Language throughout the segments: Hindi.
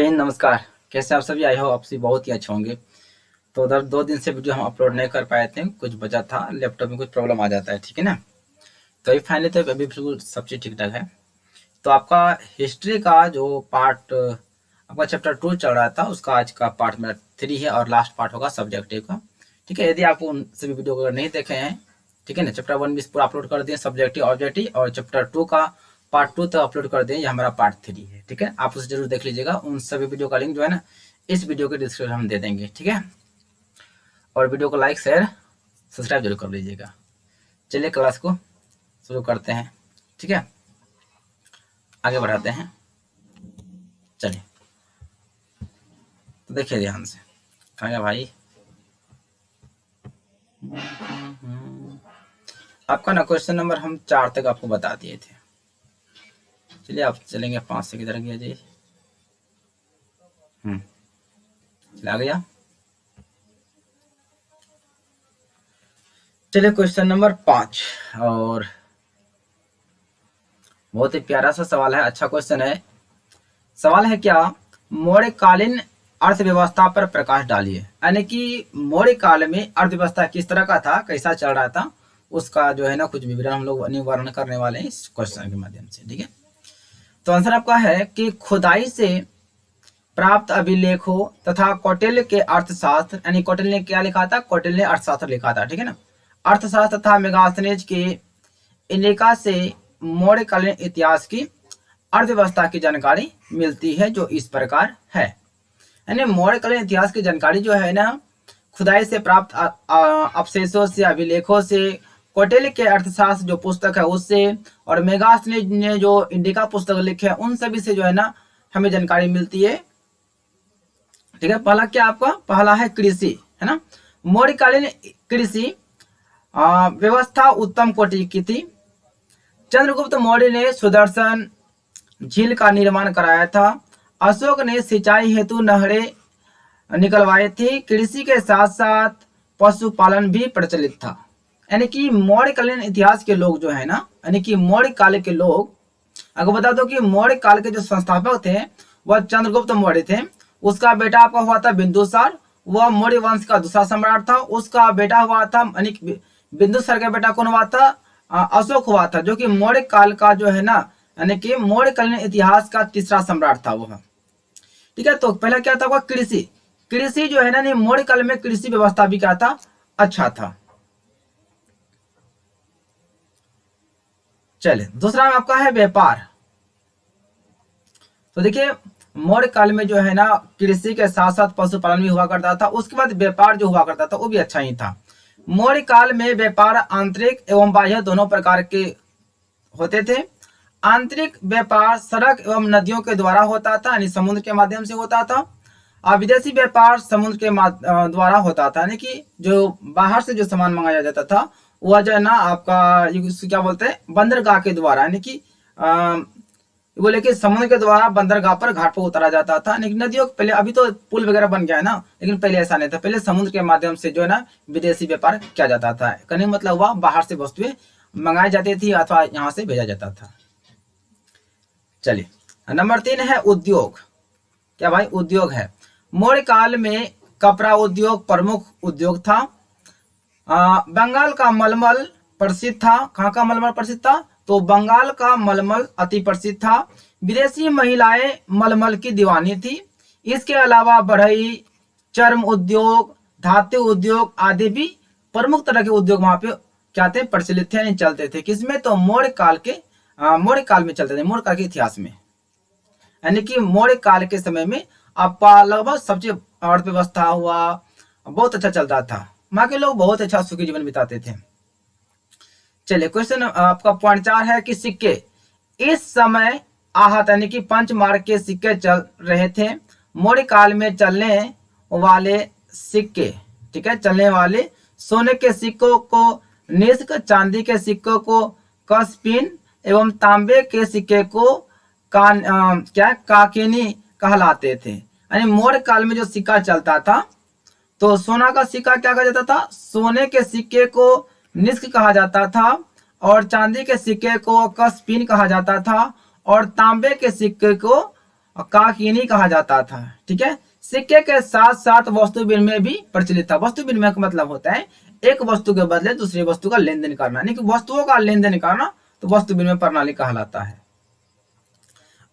जय हिंद, नमस्कार। कैसे आप सभी? आई हो आप सभी बहुत ही अच्छे होंगे। तो उधर 2 दिन से वीडियो हम अपलोड नहीं कर पाए थे, कुछ वजह था, लैपटॉप में कुछ प्रॉब्लम आ जाता है, ठीक है ना। तो ये फाइनली तो अभी बिल्कुल सब चीज़ ठीक ठाक है। तो आपका हिस्ट्री का जो पार्ट आपका चैप्टर 2 चल रहा था, उसका आज का पार्ट मेरा 3 है और लास्ट पार्ट होगा सब्जेक्टिव का, ठीक है। यदि आप उन सभी वीडियो को अगर नहीं देखे हैं, ठीक है ना, चैप्टर 1 भी पूरा अपलोड कर दिए सब्जेक्टिव ऑब्जेक्टिव, और चैप्टर 2 का पार्ट 2 तक अपलोड कर दिए, ये हमारा पार्ट 3 है, ठीक है। आप उसे जरूर देख लीजिएगा। उन सभी वीडियो का लिंक जो है ना इस वीडियो के डिस्क्रिप्शन में दे देंगे, ठीक है। और वीडियो को लाइक शेयर सब्सक्राइब जरूर कर लीजिएगा। चलिए क्लास को शुरू करते हैं, ठीक है, आगे बढ़ाते हैं। चलिए तो देखिए ध्यान से, कहाँ गया भाई? आपका ना क्वेश्चन नंबर हम 4 तक आपको बता दिए थे। चलिए आप चलेंगे 5 से किधर गया जी? चला गया। चलिए क्वेश्चन नंबर 5, और बहुत ही प्यारा सा सवाल है, अच्छा क्वेश्चन है। सवाल है क्या? मौर्यकालीन अर्थव्यवस्था पर प्रकाश डालिए। यानी कि मौर्य काल में अर्थव्यवस्था किस तरह का था, कैसा चल रहा था, उसका जो है ना कुछ विवरण हम लोग निवारण करने वाले हैं इस क्वेश्चन के माध्यम से, ठीक है। तो आंसर आपका है कि खुदाई से प्राप्त अभिलेखों तथा कौटिल्य के अर्थशास्त्र, यानी कौटिल्य ने क्या लिखा था? कौटिल्य ने अर्थशास्त्र लिखा था, ठीक है ना। अर्थशास्त्र तथा मेगास्थनीज के इन्डिका से मौर्यकालीन इतिहास की अर्थव्यवस्था की जानकारी मिलती है, जो इस प्रकार है। यानी मौर्यकालीन इतिहास की जानकारी जो है ना खुदाई से प्राप्त अवशेषों से, अभिलेखों से, कौटिल्य के अर्थशास्त्र जो पुस्तक है उससे, और मेगास्थनीज ने जो इंडिका पुस्तक लिखे है उन सभी से जो है ना हमें जानकारी मिलती है, ठीक है। पहला क्या आपका? पहला है कृषि, है ना। मौर्यकालीन कृषि व्यवस्था उत्तम कोटि की थी। चंद्रगुप्त मौर्य ने सुदर्शन झील का निर्माण कराया था। अशोक ने सिंचाई हेतु नहरें निकलवाई थी। कृषि के साथ साथ पशुपालन भी प्रचलित था। यानी कि मौर्यकालीन इतिहास के लोग जो है ना, यानी कि मौर्य काल के लोग, अगर बता दो कि मौर्य काल के जो संस्थापक थे वह चंद्रगुप्त मौर्य थे। उसका बेटा आपका हुआ था बिंदुसार, वह मौर्य वंश का दूसरा सम्राट था। उसका बेटा हुआ था, यानी बिंदुसार का बेटा कौन हुआ था? अशोक हुआ था, जो कि मौर्य काल का जो है ना, यानी कि मौर्यकालीन इतिहास का तीसरा सम्राट था वह, ठीक है। तो पहला क्या था? वह कृषि। कृषि जो है ना, मौर्य काल में कृषि व्यवस्था भी क्या था? अच्छा था। चलिए दूसरा आपका है व्यापार। तो देखिए मौर्य काल में जो है ना कृषि के साथ साथ पशुपालन भी हुआ करता था। उसके बाद व्यापार जो हुआ करता था वो भी अच्छा ही था। मौर्य काल में व्यापार आंतरिक एवं बाह्य दोनों प्रकार के होते थे। आंतरिक व्यापार सड़क एवं नदियों के द्वारा होता था, यानी समुद्र के माध्यम से होता था। और विदेशी व्यापार समुद्र के द्वारा होता था, यानी कि जो बाहर से जो सामान मंगाया जाता था वह जो है ना आपका क्या बोलते हैं, बंदरगाह के द्वारा, यानी कि बोले कि समुद्र के द्वारा बंदरगाह पर घाट पर उतारा जाता था। लेकिन नदियों पहले, अभी तो पुल वगैरह बन गया है ना, लेकिन पहले ऐसा नहीं था। पहले समुद्र के माध्यम से जो है ना विदेशी व्यापार किया जाता था। कहने मतलब हुआ बाहर से वस्तुएं मंगाई जाती थी अथवा यहाँ से भेजा जाता था। चलिए नंबर 3 है उद्योग। क्या भाई? उद्योग है। मौर्य काल में कपड़ा उद्योग प्रमुख उद्योग था। बंगाल का मलमल प्रसिद्ध था। कहाँ का मलमल प्रसिद्ध था? तो बंगाल का मलमल अति प्रसिद्ध था। विदेशी महिलाएं मलमल की दीवानी थी। इसके अलावा बढ़ई, चर्म उद्योग, धातु उद्योग आदि भी प्रमुख तरह के उद्योग वहां पे क्या थे? प्रचलित थे, यानी चलते थे। किसमें? तो मौर्य काल में चलते थे, मौर्य काल के इतिहास में। यानी कि मौर्य काल के समय में आपका लगभग सबसे अर्थव्यवस्था हुआ बहुत अच्छा चलता था। वहां के लोग बहुत अच्छा सुखी जीवन बिताते थे। चलिए क्वेश्चन आपका पॉइंट 4 है कि सिक्के इस समय आहत, यानी कि 5 मार्क के सिक्के चल रहे थे। मौर्य काल में चलने वाले सिक्के, ठीक है, चलने वाले सोने के सिक्कों को निष्क, चांदी के सिक्कों को कस्पिन एवं तांबे के सिक्के को काकिनी कहलाते थे। यानी मौर्य काल में जो सिक्का चलता था तो सोना का सिक्का क्या कहा जाता था? सोने के सिक्के को निष्क कहा जाता था, और चांदी के सिक्के को कस्पिन कहा जाता था, और तांबे के सिक्के को और काकिनी कहा जाता था। ठीक है, सिक्के के साथ साथ वस्तु विनिमय भी प्रचलित था। वस्तु विनिमय का मतलब होता है एक वस्तु के बदले दूसरी वस्तु का लेन देन करना, यानी कि वस्तुओं का लेन देन करना, तो वस्तु विनिमय प्रणाली कहलाता है।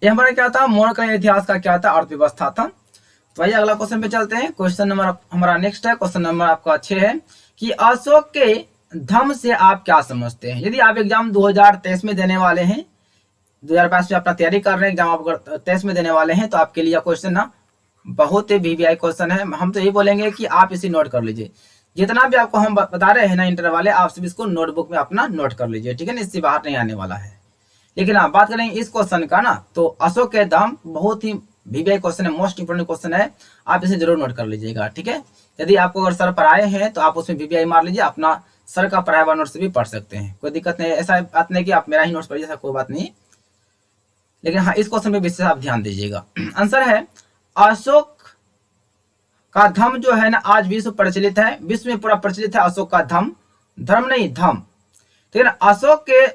ये हमारा क्या था, मौर्य कालीन इतिहास का क्या था, अर्थव्यवस्था था। तो आइए अगला क्वेश्चन पे चलते हैं। क्वेश्चन नंबर हमारा नेक्स्ट है, क्वेश्चन नंबर आपका 6 है कि अशोक के धम्म से आप क्या समझते हैं। यदि आप एग्जाम 2023 में देने वाले हैं, 2022 में अपना तैयारी कर रहे हैं, एग्जाम आप 23 में देने वाले हैं, तो आपके लिए क्वेश्चन ना बहुत ही वीवीआई क्वेश्चन है। हम तो यही बोलेंगे कि आप इसे नोट कर लीजिए। जितना भी आपको हम बता रहे हैं ना इंटर वाले, आप सब इसको नोटबुक में अपना नोट कर लीजिए। ठीक है ना, इससे बाहर नहीं आने वाला है। लेकिन आप बात करेंगे इस क्वेश्चन का ना, तो अशोक के धम्म बहुत ही वीवीआई क्वेश्चन है, मोस्ट इंपोर्टेंट क्वेश्चन है, आप इसे जरूर नोट कर लीजिएगा। ठीक है, यदि आपको अगर सर पढ़ाए हैं तो आप उसमें वीवीआई मार लीजिए, अपना सर का पढ़ाया हुआ नोट से भी पढ़ सकते हैं, कोई दिक्कत नहीं है। ऐसा बात नहीं कि आप मेरा ही नोट्स पढ़िए, ऐसा कोई बात नहीं। लेकिन हाँ, इस क्वेश्चन पे विशेष आप ध्यान दीजिएगा। आंसर है अशोक का धम्म जो है ना आज विश्व प्रचलित है, विश्व में पूरा प्रचलित है अशोक का धम्म, धर्म नहीं धम्म। ठीक है ना, अशोक के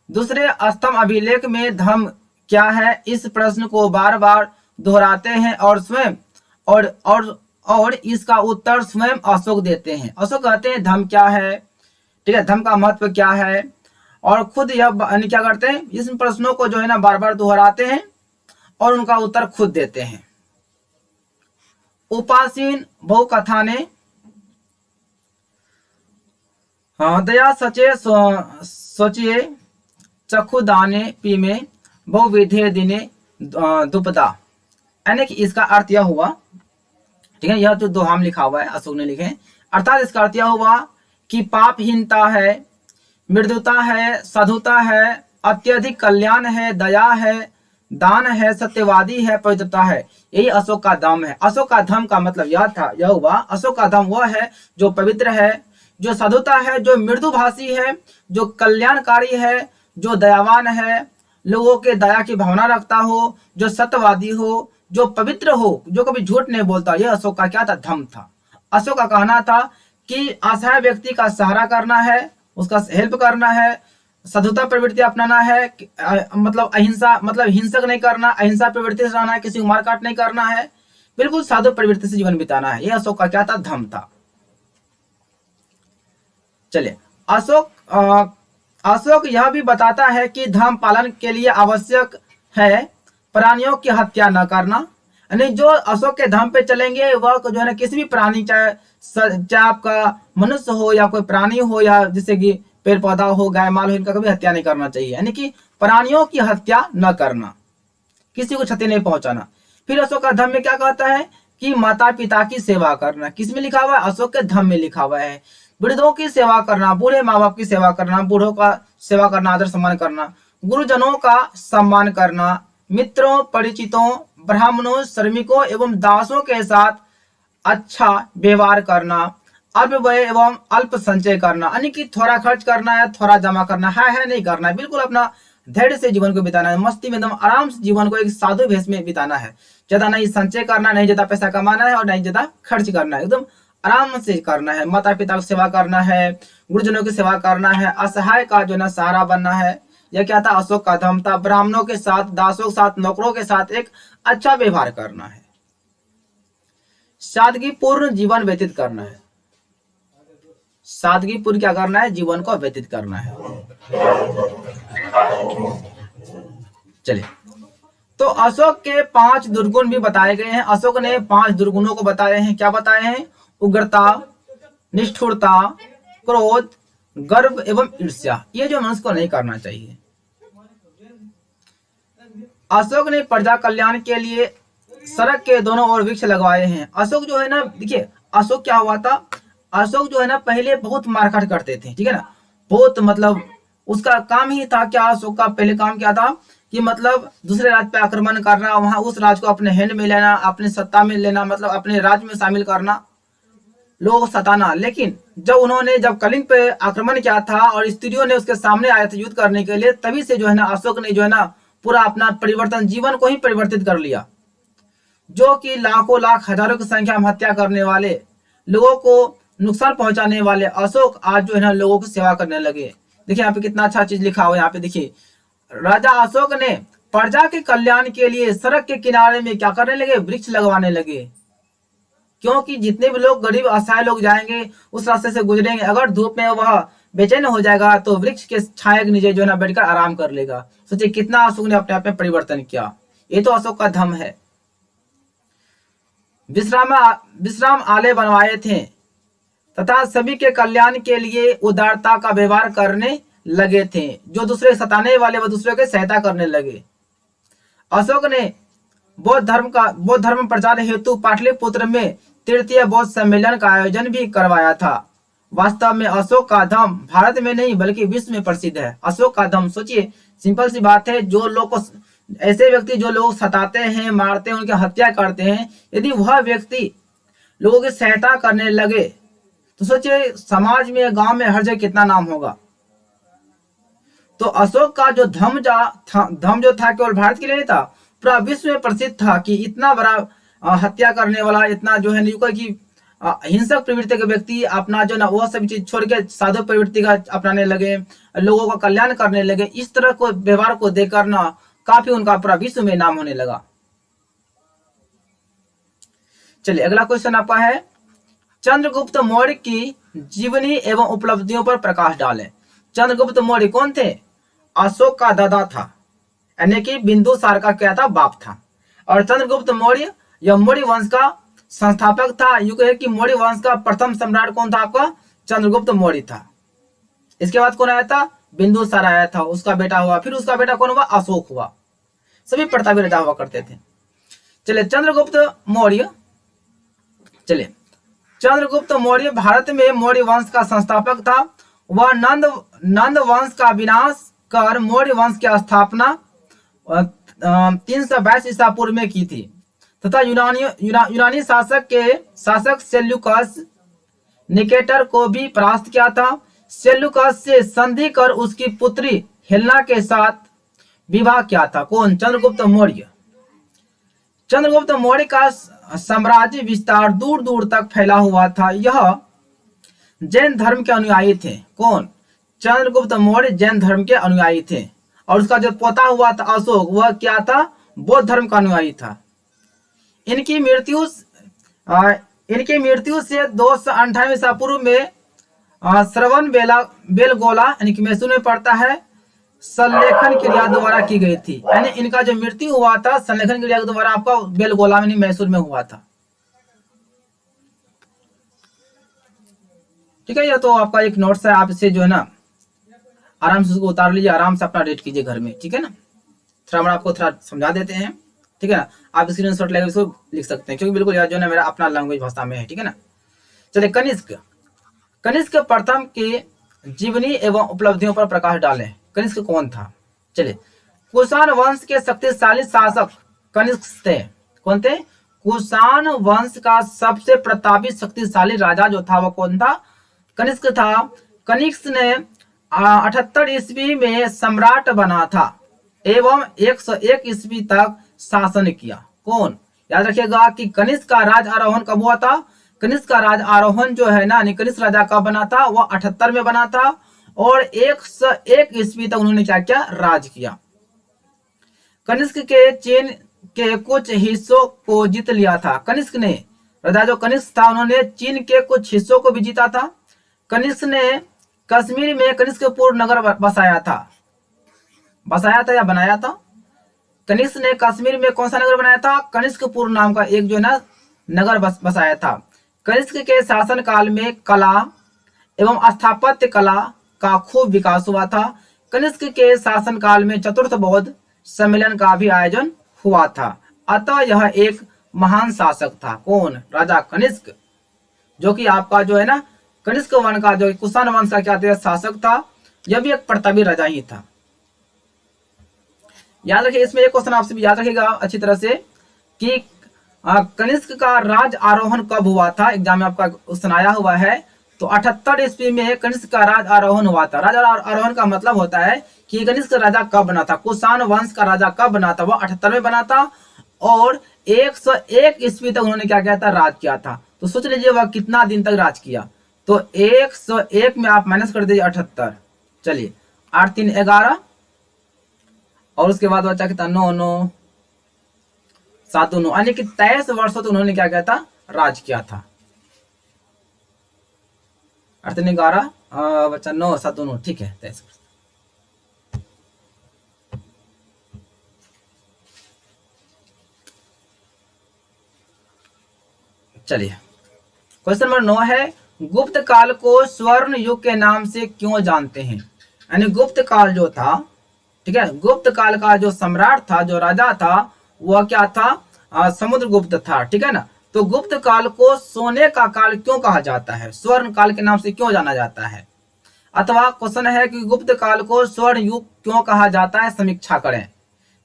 दूसरे स्तंभ अभिलेख में धम्म क्या है, इस प्रश्न को बार बार दोहराते हैं और स्वयं और इसका उत्तर स्वयं अशोक देते हैं। अशोक कहते हैं धम्म क्या है, ठीक है, धम्म का महत्व क्या है, और खुद यह क्या करते हैं, इस प्रश्नों को जो है ना बार बार दोहराते हैं और उनका उत्तर खुद देते हैं। उपासीन बहुकथा ने दया सचे सोचिए चक्षु दाने पीमे बहुविधे दिने दुपदा, यानी कि इसका अर्थ यह हुआ, ठीक है, यह तो दोहाम लिखा हुआ है, अशोक ने लिखे, अर्थात इसका अर्थ यह हुआ कि पापहीनता है, मृदुता है, साधुता है, अत्यधिक कल्याण है, दया है, दान है, सत्यवादी है, पवित्रता है, यही अशोक का धम्म है। अशोक का धम्म का मतलब यह हुआ, अशोक का धम्म वह है जो पवित्र है, जो साधुता है, जो मृदुभाषी है, जो कल्याणकारी है, जो दयावान है, लोगों के दया की भावना रखता हो, जो सत्यवादी हो, जो पवित्र हो, जो कभी झूठ नहीं बोलता, यह अशोक का क्या था, धम्म था। अशोक का कहना था कि असहाय व्यक्ति का सहारा करना है, उसका हेल्प करना है, साधुता प्रवृत्ति अपनाना है, मतलब अहिंसा, मतलब हिंसक नहीं करना, अहिंसा प्रवृत्ति से रहना है, किसी को मारकाट नहीं करना है, बिल्कुल साधु प्रवृत्ति से जीवन बिताना है, यह अशोक का क्या था, धम्म था। चलिए, अशोक यह भी बताता है कि धर्म पालन के लिए आवश्यक है प्राणियों की हत्या न करना, यानी जो अशोक के धर्म पे चलेंगे वह जो है ना किसी भी प्राणी, चाहे आपका मनुष्य हो या कोई प्राणी हो, या जैसे कि पेड़ पौधा हो, गाय माल हो, इनका कभी हत्या नहीं करना चाहिए, यानी कि प्राणियों की हत्या न करना, किसी को क्षति नहीं पहुंचाना। फिर अशोक का धर्म में क्या कहता है कि माता पिता की सेवा करना, किसमें लिखा हुआ है, अशोक के धर्म में लिखा हुआ है। वृद्धों की सेवा करना, बूढ़े माँ बाप की सेवा करना, बूढ़ों का सेवा करना, आदर सम्मान करना, गुरुजनों का सम्मान करना, मित्रों, परिचितों, ब्राह्मणों, श्रमिकों एवं दासों के साथ अच्छा व्यवहार करना, अल्प व्यय एवं अल्प संचय करना, यानी कि थोड़ा खर्च करना है, थोड़ा जमा करना है नहीं करना है, बिल्कुल अपना धैर्य से जीवन को बिताना है, मस्ती में एकदम आराम से जीवन को एक साधु भेष में बिताना है, ज्यादा नहीं संचय करना, नहीं ज्यादा पैसा कमाना है और नहीं ज्यादा खर्च करना है, एकदम आराम से करना है। माता पिता की सेवा करना है, गुरुजनों की सेवा करना है, असहाय का जो ना सहारा बनना है, यह क्या था, अशोक का धर्म था। ब्राह्मणों के साथ, दासों के साथ, नौकरों के साथ एक अच्छा व्यवहार करना है, सादगीपूर्ण जीवन व्यतीत करना है, सादगीपूर्ण क्या करना है, जीवन को व्यतीत करना है। चलिए, तो अशोक के 5 दुर्गुण भी बताए गए हैं। अशोक ने 5 दुर्गुणों को बताए हैं। क्या बताए हैं, उग्रता, निष्ठुरता, क्रोध, गर्व एवं ईर्ष्या, ये जो मनुष्य को नहीं करना चाहिए। अशोक ने प्रजा कल्याण के लिए सड़क के दोनों ओर वृक्ष लगवाए हैं। अशोक जो है ना, देखिए अशोक क्या हुआ था, अशोक जो है ना पहले बहुत मारकाट करते थे, ठीक है ना, बहुत, मतलब उसका काम ही था क्या, अशोक का पहले काम क्या था कि मतलब दूसरे राज्य पे आक्रमण करना, वहां उस राज्य को अपने हैंड में लेना, अपने सत्ता में लेना, मतलब अपने राज्य में शामिल करना, लोग सताना। लेकिन जब कलिंग पे आक्रमण किया था और स्त्रियों ने उसके सामने आए थे युद्ध करने के लिए, तभी से जो है ना अशोक ने जो है ना पूरा अपना परिवर्तन, जीवन को ही परिवर्तित कर लिया। जो कि लाखों लाख हजारों की संख्या में हत्या करने वाले, लोगों को नुकसान पहुंचाने वाले अशोक आज जो है ना लोगों की सेवा करने लगे। देखिए यहाँ पे कितना अच्छा चीज लिखा हुआ है, यहाँ पे देखिए, राजा अशोक ने प्रजा के कल्याण के लिए सड़क के किनारे में क्या करने लगे, वृक्ष लगवाने लगे। क्योंकि जितने भी लोग गरीब असहाय लोग जाएंगे उस रास्ते से गुजरेंगे, अगर धूप में वह बेचैन हो जाएगा तो वृक्ष के छाया के नीचे जो है ना बैठकर आराम कर लेगा। सोचिए कितना अशोक ने अपने आप में परिवर्तन किया। ये तो अशोक का धम है। विश्राम आलय बनवाए थे तथा सभी के कल्याण के लिए उदारता का व्यवहार करने लगे थे। जो दूसरे सताने वाले वह दूसरे की सहायता करने लगे। अशोक ने बौद्ध धर्म प्रचार हेतु पाटलिपुत्र में तृतीय बौद्ध सम्मेलन का आयोजन भी करवाया था। वास्तव में अशोक का धर्म भारत में नहीं बल्कि विश्व में प्रसिद्ध है। अशोक का धर्म, सोचिए सिंपल सी बात है, जो लोग ऐसे व्यक्ति जो लोग सताते हैं, मारते हैं, उनकी हत्या करते हैं, यदि वह व्यक्ति लोगों की सहायता करने लगे तो सोचिए समाज में, गांव में, हर जगह कितना नाम होगा। तो अशोक का जो धम जो था केवल भारत के लिए नहीं था, पूरा विश्व में प्रसिद्ध था कि इतना बड़ा हत्या करने वाला, इतना जो है कि हिंसक प्रवृत्ति के व्यक्ति अपना जो ना वो सब चीज छोड़ के साधु प्रवृत्ति का अपनाने लगे, लोगों का कल्याण करने लगे। इस तरह को व्यवहार को देखकर ना काफी उनका पूरा विश्व में नाम होने लगा। चलिए अगला क्वेश्चन आपका है, चंद्रगुप्त मौर्य की जीवनी एवं उपलब्धियों पर प्रकाश डालें। चंद्रगुप्त मौर्य कौन थे? अशोक का दादा था, यानी कि बिंदुसार का क्या था, बाप था। और चंद्रगुप्त मौर्य यह मौर्य वंश का संस्थापक था। यूं कहे कि मौर्य वंश का प्रथम सम्राट कौन था आपका? चंद्रगुप्त मौर्य था। इसके बाद कौन आया था? बिंदुसार आया था, उसका बेटा हुआ। फिर उसका बेटा कौन हुआ? अशोक हुआ। सभी प्रतापी राजा हुआ करते थे। चलिए चंद्रगुप्त मौर्य भारत में मौर्य वंश का संस्थापक था। वह नंद वंश का विनाश कर मौर्य वंश की स्थापना 322 ईसा पूर्व में की थी तथा यूनानी शासक सेल्यूकस निकेटर को भी परास्त किया था। सेल्यूकस से संधि कर उसकी पुत्री हेलेना के साथ विवाह किया था। कौन? चंद्रगुप्त मौर्य। चंद्रगुप्त मौर्य का साम्राज्य विस्तार दूर दूर तक फैला हुआ था। यह जैन धर्म के अनुयायी थे। कौन? चंद्रगुप्त मौर्य जैन धर्म के अनुयायी थे। और उसका जो पोता हुआ था अशोक, वह क्या था? बौद्ध धर्म का अनुयायी था। इनकी मृत्यु से 298 ईसा पूर्व में श्रवण बेलगोला यानी कि मैसूर में पड़ता है, संलेखन क्रिया द्वारा की गई थी। यानी इनका जो मृत्यु हुआ था संलेखन क्रिया द्वारा आपका बेलगोला में मैसूर में हुआ था। ठीक है, यह तो आपका एक नोट्स है, आप इसे जो है ना आराम से उसको उतार लीजिए, आराम से अपना रेट कीजिए घर में। ठीक है ना, थोड़ा हम आपको थोड़ा समझा देते हैं। ठीक है ना, आप स्क्रीनशॉट लेकर इसको लिख सकते हैं क्योंकि बिल्कुल यह जो है ना मेरा अपना लैंग्वेज भाषा में है। ठीक है ना, चलिए कनिष्क प्रथम की जीवनी एवं उपलब्धियों पर प्रकाश डालें। कनिष्क कौन था? चलिए, कुषाण वंश के शक्तिशाली शासक कनिष्क थे। कौन थे? कुषाण वंश का सबसे प्रतापी शक्तिशाली राजा जो था वो कौन था? कनिष्क था। कनिष्क ने 78 ईस्वी में सम्राट बना था एवं 101 ईस्वी तक शासन किया। कौन? याद रखिएगा कि कनिष्क का राज आरोहण कब हुआ था? कनिष्क का राज आरोहण जो है ना, कनिष्क राजा कब बना था? वो 78 में बना था और 101 ईस्वी तक उन्होंने क्या किया? राज किया। कनिष्क के चीन के कुछ हिस्सों को जीत लिया था। कनिष्क ने, राजा जो कनिष्क था, उन्होंने चीन के कुछ हिस्सों को भी जीता था। कनिष्क ने कश्मीर में कनिष्कपुर नगर बसाया था या बनाया था? कनिष्क ने कश्मीर में कौन सा नगर बनाया था? कनिष्कपुर नाम का एक जो है ना नगर बसाया था। कनिष्क के शासन काल में कला एवं स्थापत्य कला का खूब विकास हुआ था। कनिष्क के शासन काल में चतुर्थ बौद्ध सम्मेलन का भी आयोजन हुआ था। अतः यह एक महान शासक था। कौन? राजा कनिष्क, जो कि आपका जो है ना कनिष्क वंश का, जो कुषाण वंश का क्या था? शासक था। यह भी एक प्रतापी राजा ही था। याद रखिए, इसमें एक क्वेश्चन आपसे भी याद रखिएगा अच्छी तरह से कि कनिष्क का राज आरोहण कब हुआ था? एग्जाम में आपका क्वेश्चन आया हुआ है। तो 78 ईस्वी में कनिष्क का राज आरोहण हुआ था। राज आरोहण का मतलब होता है कि कनिष्क राजा कब बना था, कुषाण वंश का राजा कब बना था? वो 78 में बना था और 101 ईस्वी तक उन्होंने क्या किया था? राज किया था। तो सोच लीजिए वह कितना दिन तक राज किया। तो 101 में आप माइनस कर दीजिए 78। चलिए 8 3 11 और उसके बाद बचा कितना 9 9 7 9, यानी कि 23 वर्षों तक उन्होंने क्या किया था, राज किया था। 8 11 बच्चा 9 7 9, ठीक है 23 वर्ष। चलिए क्वेश्चन नंबर 9 है, गुप्त काल को स्वर्ण युग के नाम से क्यों जानते हैं। यानी गुप्त काल जो था, ठीक है, गुप्त काल का जो सम्राट था, जो राजा था, वह क्या था, समुद्रगुप्त था, ठीक है ना। तो गुप्त काल को सोने का काल क्यों कहा जाता है, स्वर्ण काल के नाम से क्यों जाना जाता है। अथवा क्वेश्चन है कि गुप्त काल को स्वर्ण युग क्यों कहा जाता है, समीक्षा करें।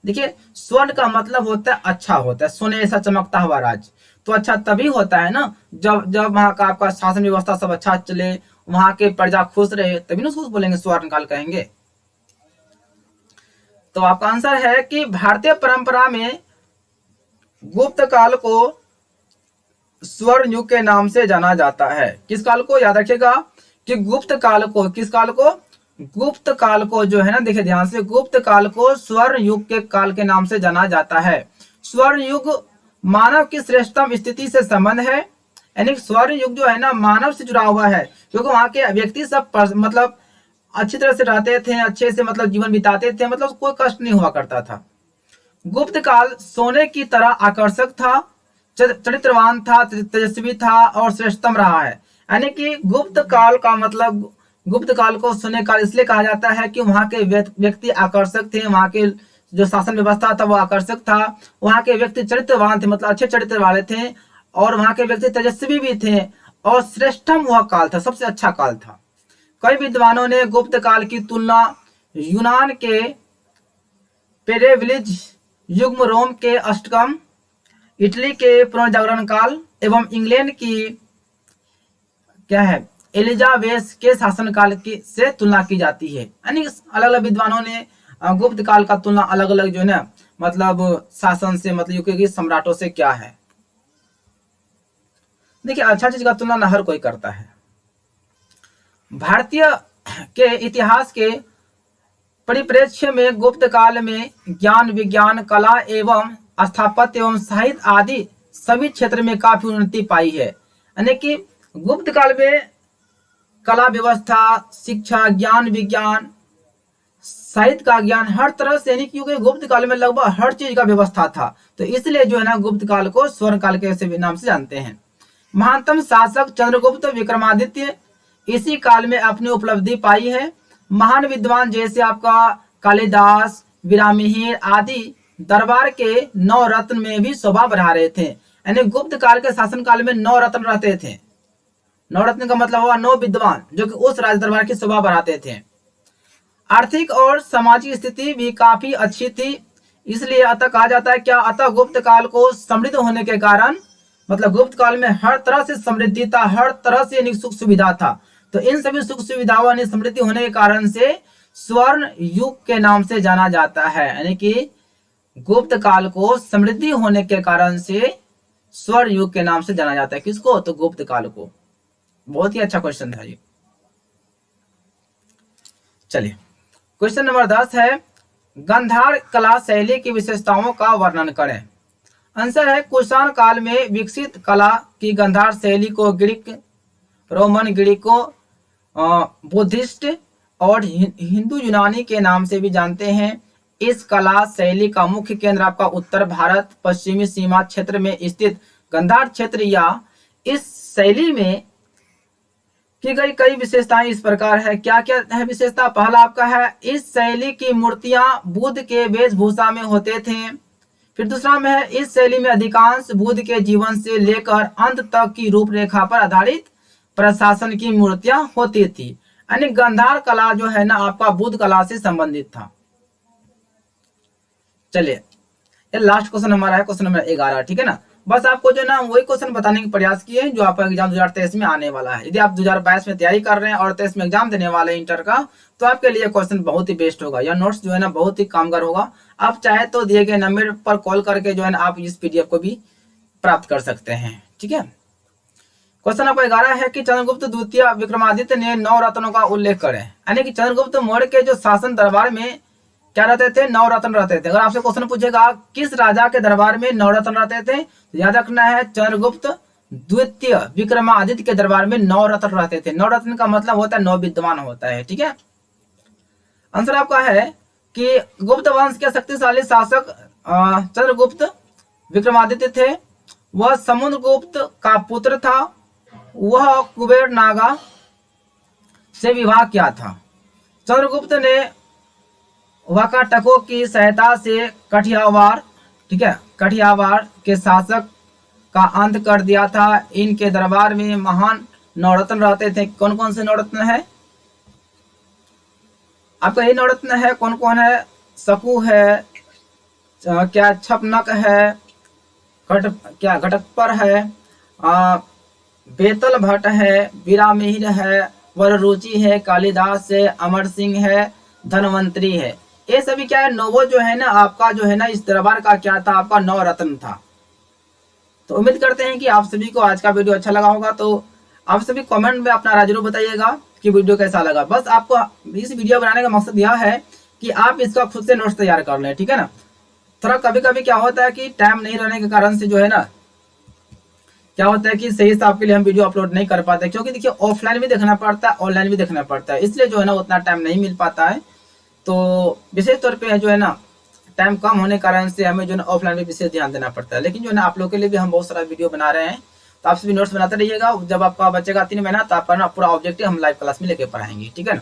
देखिए स्वर्ण का मतलब होता है अच्छा होता है, सोने जैसा चमकता हुआ राज। तो अच्छा तभी होता है ना जब जब वहां का आपका शासन व्यवस्था सब अच्छा चले, वहां के प्रजा खुश रहे, तभी ना उसको बोलेंगे स्वर्ण काल कहेंगे। तो आपका आंसर है कि भारतीय परंपरा में गुप्त काल को स्वर्ण युग के नाम से जाना जाता है। किस काल को, याद रखिएगा कि गुप्त काल को, किस काल को, गुप्त काल को जो है ना, देखिए ध्यान से, गुप्त काल को स्वर्ण युग के काल के नाम से जाना जाता है। स्वर्ण युग मानव की श्रेष्ठतम स्थिति से संबंध है, यानी स्वर्ण युग जो है ना मानव से जुड़ा हुआ है, क्योंकि वहां के व्यक्ति सब मतलब अच्छी तरह से रहते थे, अच्छे से मतलब जीवन बिताते थे, मतलब कोई कष्ट नहीं हुआ करता था। गुप्त काल सोने की तरह आकर्षक था, चरित्रवान था, तेजस्वी था और श्रेष्ठतम रहा है। यानी कि गुप्त काल का मतलब, गुप्त काल को सोने काल इसलिए कहा जाता है कि वहां के व्यक्ति आकर्षक थे, वहां के जो शासन व्यवस्था था वो आकर्षक था, वहां के व्यक्ति चरित्रवान थे, मतलब अच्छे चरित्र वाले थे, और वहां के व्यक्ति तेजस्वी भी थे, और श्रेष्ठतम वह काल था, सबसे अच्छा काल था। कई विद्वानों ने गुप्त काल की तुलना यूनान के पेरेवलिज युग्म, रोम के अष्टकम, इटली के पुनर्जागरण काल एवं इंग्लैंड की क्या है एलिजाबेथ के शासनकाल की से तुलना की जाती है। यानी अलग अलग विद्वानों ने गुप्त काल का तुलना अलग अलग जो है ना मतलब शासन से, मतलब यूके के सम्राटों से क्या है। देखिए अच्छा चीज का तुलना न हर कोई करता है। भारतीय के इतिहास के परिप्रेक्ष्य में गुप्त काल में ज्ञान विज्ञान कला एवं स्थापत्य एवं साहित्य आदि सभी क्षेत्र में काफी उन्नति पाई है। यानी कि गुप्त काल में कला व्यवस्था, शिक्षा, ज्ञान विज्ञान, साहित्य का ज्ञान, हर तरह से, यानी क्योंकि गुप्त काल में लगभग हर चीज का व्यवस्था था, तो इसलिए जो है ना गुप्त काल को स्वर्ण काल के नाम से जानते हैं। महानतम शासक चंद्रगुप्त विक्रमादित्य इसी काल में अपनी उपलब्धि पाई है। महान विद्वान जैसे आपका कालिदास, विरामिहिर आदि दरबार के 9 रत्न में भी शोभा बढ़ा रहे थे। यानी गुप्त काल के शासन काल में 9 रत्न रहते थे। 9 रत्न का मतलब हुआ 9 विद्वान जो कि उस राज दरबार की शोभा बढ़ाते थे। आर्थिक और सामाजिक स्थिति भी काफी अच्छी थी, इसलिए अतः कहा जाता है क्या, अतः गुप्त काल को समृद्ध होने के कारण, मतलब गुप्त काल में हर तरह से समृद्धि था, हर तरह से सुख सुविधा था, तो इन सभी सुख सुविधाओं ने समृद्धि होने के कारण से स्वर्ण युग के नाम से जाना जाता है। यानी कि गुप्त काल को समृद्धि होने के कारण से स्वर्ण युग के नाम से जाना जाता है। किसको, तो गुप्त काल को। बहुत ही अच्छा क्वेश्चन था ये। चलिए क्वेश्चन नंबर 10 है, गांधार कला शैली की विशेषताओं का वर्णन करें। आंसर है कुषाण काल में विकसित कला की गांधार शैली को ग्रीक, रोमन, ग्रीको, बुद्धिस्ट और हिंदू यूनानी के नाम से भी जानते हैं। इस कला शैली का मुख्य केंद्र आपका उत्तर भारत पश्चिमी सीमा क्षेत्र में स्थित गांधार क्षेत्र या इस शैली में की गई कई विशेषताएं इस प्रकार है। क्या क्या है विशेषता, पहला आपका है इस शैली की मूर्तियां बुद्ध के वेशभूषा में होते थे। फिर दूसरा में है इस शैली में अधिकांश बुद्ध के जीवन से लेकर अंत तक की रूपरेखा पर आधारित प्रशासन की मूर्तियां होती थी। यानी गांधार कला जो है ना आपका बुद्ध कला से संबंधित था। चलिए ये लास्ट क्वेश्चन हमारा है, क्वेश्चन नंबर 11, ठीक है ना। बस आपको जो ना वही क्वेश्चन बताने के प्रयास किए हैं जो आपका एग्जाम 2023 में आने वाला है। यदि आप 2022 में तैयारी कर रहे हैं और 23 में एग्जाम देने वाले इंटर का, तो आपके लिए क्वेश्चन बहुत ही बेस्ट होगा। यह नोट्स जो है ना बहुत ही कामगार होगा। आप चाहे तो दिए गए नंबर पर कॉल करके जो है ना आप इस PDF को भी प्राप्त कर सकते हैं, ठीक है। क्वेश्चन आपका 11 है कि चंद्रगुप्त द्वितीय विक्रमादित्य ने 9 रत्नों का उल्लेख करें। यानी कि चंद्रगुप्त मौर्य के जो शासन दरबार में क्या रहते थे? 9 रत्न रहते थे। अगर आपसे क्वेश्चन पूछेगा किस राजा के दरबार में 9 रत्न रहते थे, तो याद रखना है चंद्रगुप्त द्वितीय विक्रमादित्य के दरबार में 9 रत्न रहते थे। 9 रत्न का मतलब होता है 9 विद्वान होता है। ठीक है, आंसर आपका है कि गुप्त वंश के शक्तिशाली शासक चंद्रगुप्त विक्रमादित्य थे। वह समुद्रगुप्त का पुत्र था। वह कुबेर नागा से विवाह किया था। चंद्रगुप्त ने वाकाटकों की सहायता से कठियावाड़, ठीक है, कठियावाड़ के शासक का अंत कर दिया था। इनके दरबार में महान नवरत्न रहते थे। कौन कौन से नवरत्न है आपका? ये नवरत्न है, कौन कौन है? सकू है, क्या छपनक है, क्या घटकपर है, बेतल भट्ट है, बीरामिहिर है, वररुचि है, कालिदास है, अमर सिंह है, धनवंतरी है। ये सभी क्या है? नौवो जो है ना आपका जो है ना इस दरबार का क्या था? आपका 9 रत्न था। तो उम्मीद करते हैं कि आप सभी को आज का वीडियो अच्छा लगा होगा। तो आप सभी कमेंट में अपना राय जरूर बताइएगा कि वीडियो कैसा लगा। बस आपको इस वीडियो बनाने का मकसद यह है कि आप इसका खुद से नोट्स तैयार कर लें। ठीक है ना, थोड़ा कभी कभी क्या होता है कि टाइम नहीं रहने के कारण से जो है ना क्या होता है कि सही से आपके लिए हम वीडियो अपलोड नहीं कर पाते, क्योंकि देखिए ऑफलाइन भी देखना पड़ता है, ऑनलाइन भी देखना पड़ता है, इसलिए जो है ना उतना टाइम नहीं मिल पाता है। तो विशेष तौर पे जो है ना टाइम कम होने के कारण से हमें जो है ऑफलाइन में विशेष ध्यान देना पड़ता है। लेकिन जो है ना आप लोग के लिए भी हम बहुत सारा वीडियो बना रहे हैं, तो आप सभी नोट्स बनाते रहिएगा। जब आपका बचेगा 3 महीना तो आपका ना पूरा ऑब्जेक्टिव हम लाइव क्लास में लेके पढ़ाएंगे। ठीक है ना,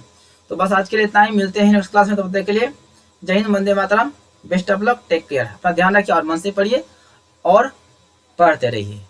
तो बस आज के लिए इतना ही, मिलते हैं नेक्स्ट क्लास में। तब तक के लिए जय हिंद, वंदे मातरम, best of luck, take care. अपना ध्यान रखिए और मन से पढ़िए और पढ़ते रहिए।